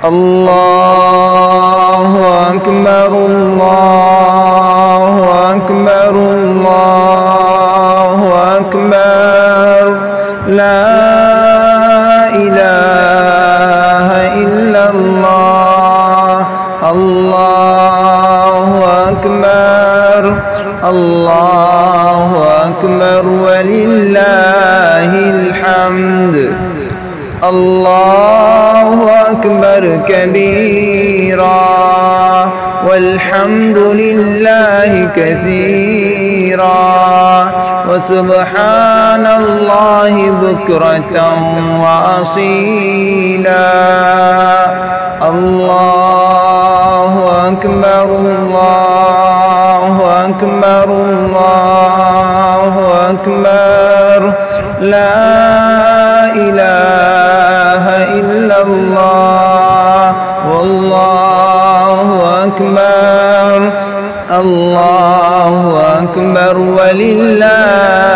الله أكبر الله أكبر الله أكبر لا إله إلا الله الله أكبر الله أكبر ولله الحمد الله أكبر كبيرا والحمد لله كثيرا وسبحان الله بكرة وأصيلا الله أكبر الله أكبر الله أكبر لا إله إلا الله والله أكبر. لا إله إلا الله والله أكبر لا إله إلا الله والله أكبر.